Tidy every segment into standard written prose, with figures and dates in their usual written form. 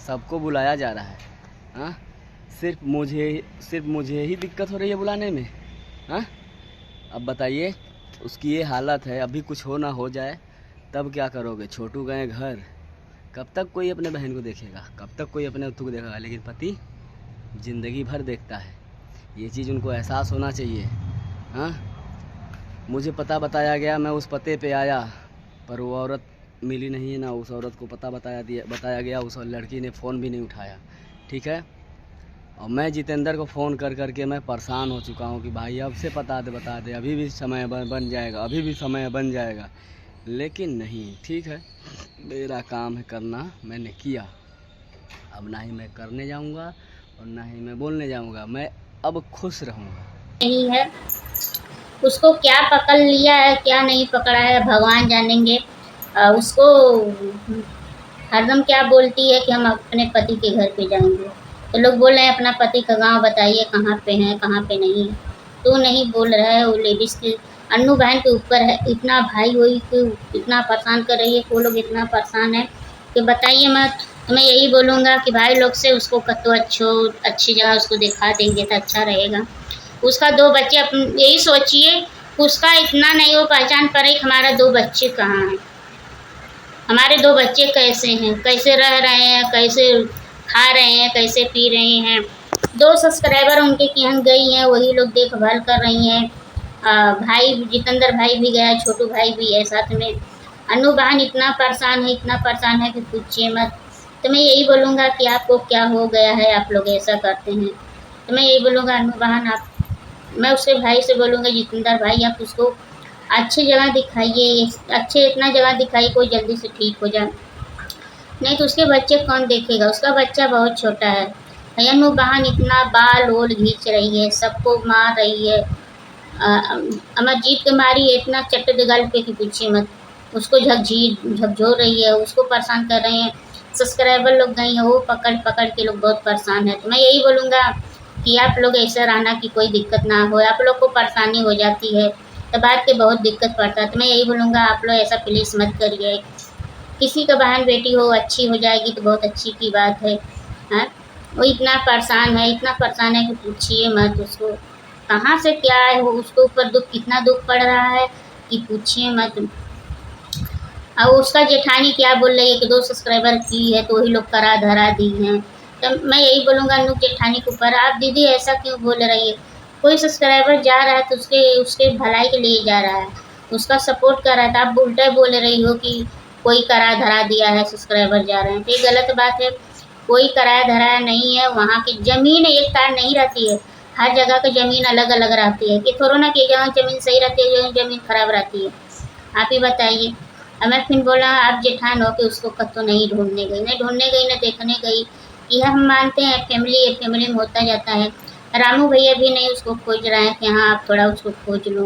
सबको बुलाया जा रहा है। हाँ, सिर्फ मुझे ही दिक्कत हो रही है बुलाने में। हाँ, अब बताइए, उसकी ये हालत है, अभी कुछ हो ना हो जाए तब क्या करोगे? छोटू गए घर, कब तक कोई अपने बहन को देखेगा, कब तक कोई अपने उतू को देखेगा? लेकिन पति ज़िंदगी भर देखता है, ये चीज़ उनको एहसास होना चाहिए। हाँ, मुझे पता बताया गया, मैं उस पते पे आया, पर वो औरत मिली नहीं है ना। उस औरत को पता बताया गया, उस लड़की ने फ़ोन भी नहीं उठाया। ठीक है, और मैं जितेंद्र को फ़ोन कर के मैं परेशान हो चुका हूँ कि भाई अब से बता दे, अभी भी समय बन जाएगा, अभी भी समय बन जाएगा। लेकिन नहीं, ठीक है, मेरा काम है करना, मैंने किया। अब ना ही मैं करने जाऊँगा और ना ही मैं बोलने जाऊँगा, मैं अब खुश रहूँगा। नहीं है, उसको क्या पकड़ लिया है क्या नहीं पकड़ा है भगवान जानेंगे। उसको हरदम क्या बोलती है कि हम अपने पति के घर पे जाएंगे, तो लोग बोल रहे हैं अपना पति का गांव बताइए, कहाँ पे है कहाँ पे नहीं है। तो नहीं बोल रहा है, वो लेडीज़ की अन्नू बहन के ऊपर है। इतना भाई हुई कि इतना परेशान कर रही है, वो लोग इतना परेशान है कि बताइए मत। तो मैं यही बोलूँगा कि भाई लोग से उसको कतो अच्छी जगह उसको दिखा देंगे तो अच्छा रहेगा। उसका 2 बच्चे, यही सोचिए, उसका इतना नहीं वो पहचान पाए कि हमारा 2 बच्चे कहाँ हैं, हमारे 2 बच्चे कैसे हैं, कैसे रह रहे हैं, कैसे खा रहे हैं, कैसे पी रहे हैं। 2 सब्सक्राइबर उनके यहाँ गई हैं, वही लोग देखभाल कर रही हैं। भाई जितेंद्र भाई भी गया, छोटू भाई भी है साथ में। अनु बहन इतना परेशान है कि पूछिए मत। तो मैं यही बोलूँगा कि आपको क्या हो गया है, आप लोग ऐसा करते हैं। तो मैं यही बोलूँगा अनु बहन, आप, मैं उसके भाई से बोलूँगा जितेंद्र भाई, आप उसको अच्छी जगह दिखाइए, अच्छे इतना जगह दिखाइए कोई जल्दी से ठीक हो जाए, नहीं तो उसके बच्चे कौन देखेगा। उसका बच्चा बहुत छोटा है। अनु बहन इतना बाल ओल खींच रही है, सबको मार रही है। अमरजीत के मारी है इतना चट्ट गल पे कि पूछिए मत। उसको झकझोर रही है, उसको परेशान कर रहे हैं। सब्सक्राइबर लोग गई हैं, वो पकड़ पकड़ के लोग बहुत परेशान है। तो मैं यही बोलूँगा कि आप लोग ऐसा रहना कि कोई दिक्कत ना हो, आप लोग को परेशानी हो जाती है तो बात के बहुत दिक्कत पड़ता है। तो मैं यही बोलूँगा आप लोग ऐसा प्लीज़ मत करिए। किसी का बहन बेटी हो अच्छी हो जाएगी तो बहुत अच्छी की बात है। हाँ, वो इतना परेशान है कि पूछिए मत। उसको कहाँ से क्या है, वो उसके ऊपर कितना दुख पड़ रहा है कि पूछिए मत। और उसका जेठानी क्या बोल रही है कि 2 सब्सक्राइबर की है तो वही लोग करा धरा दी हैं। तो मैं यही बोलूँगा नुक जेठानी के ऊपर, आप दीदी ऐसा क्यों बोल रही है? कोई सब्सक्राइबर जा रहा है तो उसके उसके भलाई के लिए जा रहा है, उसका सपोर्ट कर रहा है, तो आप उल्टा बोल रही हो कि कोई करा धरा दिया है, सब्सक्राइबर जा रहे हैं। तो ये गलत बात है। कोई कराया धराया नहीं है। वहाँ की ज़मीन एक तार नहीं रहती है, हर जगह की ज़मीन अलग अलग रहती है। कि थोड़ा ना कि जहाँ ज़मीन सही रहती है ज़मीन खराब रहती है, आप ही बताइए। अब मैं फिर बोला आप जेठान हो कि उसको कतो नहीं ढूंढने गई, नहीं ढूंढने गई ना देखने गई। यह हम मानते हैं, फैमिली में होता जाता है। रामू भैया भी नहीं उसको खोज रहे हैं कि हाँ आप थोड़ा उसको खोज लो,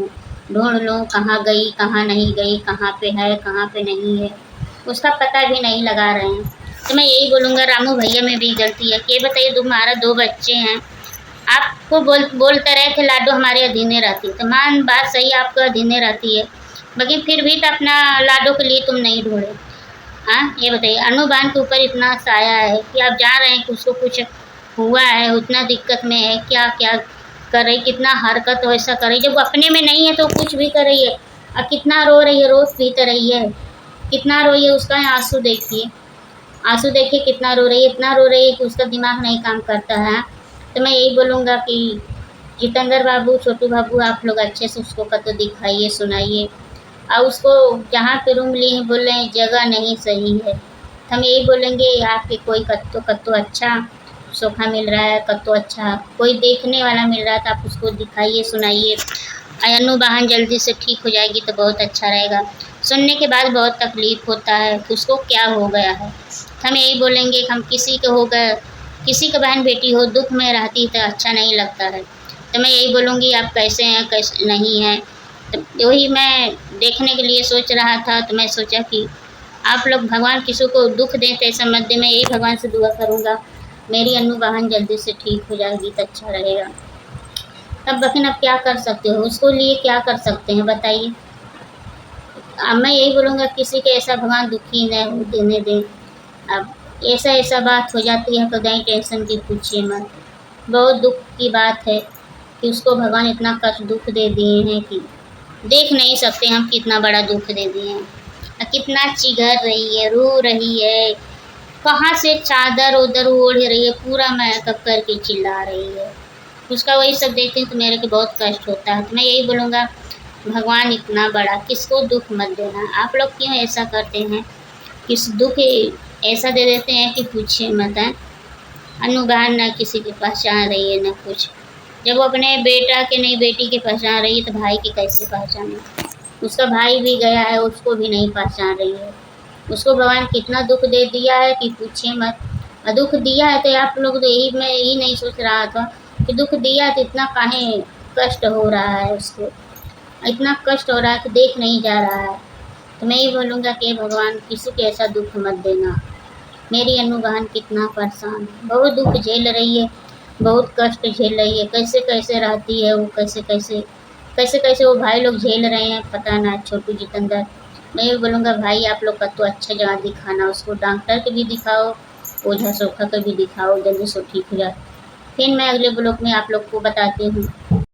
ढूंढ लो, कहाँ गई कहाँ नहीं गई, कहाँ पे है कहाँ पे नहीं है, उसका पता भी नहीं लगा रहे हैं। तो मैं यही बोलूँगा रामू भैया में भी गलती है। कि बताइए तुम्हारा 2 बच्चे हैं, आपको बोलते रहे थे लाडो हमारे अधीने रहती है, तो मान बात सही, आपको अधीने रहती है, लेकिन फिर भी तो अपना लाडो के लिए तुम नहीं ढूंढे। हाँ, ये बताइए अनुबान के ऊपर इतना साया है कि आप जान रहे हैं कि उसको कुछ हुआ है, उतना दिक्कत में है, क्या क्या कर रही, कितना हरकत वैसा कर रही, जब वो अपने में नहीं है तो कुछ भी कर रही है। और कितना रो रही है, रोज पीट रही है, कितना रोई है, उसका आंसू देखिए, आंसू देखिए कितना रो रही है, इतना रो रही है कि उसका दिमाग नहीं काम करता है। तो मैं यही बोलूँगा कि जितेंद्र बाबू, छोटू बाबू, आप लोग अच्छे से उसको कतो दिखाइए, सुनाइए। और उसको जहाँ पे रूम लिए हैं बोल रहे हैं जगह नहीं सही है, तो हम यही बोलेंगे आपके कोई कत्तो कत्तो अच्छा सोफा मिल रहा है, कत्तो अच्छा कोई देखने वाला मिल रहा है तो आप उसको दिखाइए, सुनाइए। अनु बहन जल्दी से ठीक हो जाएगी तो बहुत अच्छा रहेगा। सुनने के बाद बहुत तकलीफ होता है कि उसको क्या हो गया है। हम यही बोलेंगे कि हम किसी के हो गए, किसी का बहन बेटी हो दुख में रहती तो अच्छा नहीं लगता है। तो मैं यही बोलूँगी आप कैसे हैं कैसे नहीं हैं। तो वही मैं देखने के लिए सोच रहा था, तो मैं सोचा कि आप लोग भगवान किसी को दुख दें तो ऐसा मत दें। मैं यही भगवान से दुआ करूँगा मेरी अनु बहन जल्दी से ठीक हो जाएगी तो अच्छा रहेगा। तब लेकिन अब क्या कर सकते हो, उसको लिए क्या कर सकते हैं बताइए। अब मैं यही बोलूँगा किसी के ऐसा भगवान दुखी न देने दें। अब ऐसा ऐसा बात हो जाती है तो दाई टेंशन की पूछिए मत। बहुत दुख की बात है कि उसको भगवान इतना कष्ट दुख दे दिए हैं कि देख नहीं सकते हम कितना बड़ा दुख दे दिए हैं। कितना चिघर रही है, रो रही है, कहाँ से चादर उधर ओढ़ रही है, पूरा मेकअप करके चिल्ला रही है। उसका वही सब देखती हूँ तो मेरे को बहुत कष्ट होता है। तो मैं यही बोलूँगा, भगवान इतना बड़ा, किसको दुख मत देना। आप लोग क्यों ऐसा करते हैं, किस दुख ऐसा दे देते हैं कि पूछिए मत है। अनुगान ना किसी की पहचान रही है ना कुछ। जब वो अपने बेटा के नहीं बेटी की पहचान रही है तो भाई की कैसे पहचाने। उसका भाई भी गया है, उसको भी नहीं पहचान रही है। उसको भगवान कितना दुख दे दिया है कि पूछिए मत। और दुख दिया है तो आप लोग तो यही, मैं यही नहीं सोच रहा था कि दुख दिया तो इतना काहे कष्ट हो रहा है उसको, इतना कष्ट हो रहा है कि देख नहीं जा रहा है। तो मैं ये बोलूँगा कि भगवान किसी को ऐसा दुख मत देना। मेरी अनु बहन कितना परेशान है, बहुत दुख झेल रही है, बहुत कष्ट झेल रही है। कैसे कैसे रहती है वो, कैसे कैसे कैसे कैसे वो भाई लोग झेल रहे हैं पता ना। छोटू जितेंद्र, मैं ये बोलूँगा भाई आप लोग का तो अच्छा जगह दिखाना उसको, डॉक्टर के भी दिखाओ, ओझा सोखा के भी दिखाओ, जल्दी से ठीक हो जाए। फिर मैं अगले ब्लॉग में आप लोग को बताती हूँ।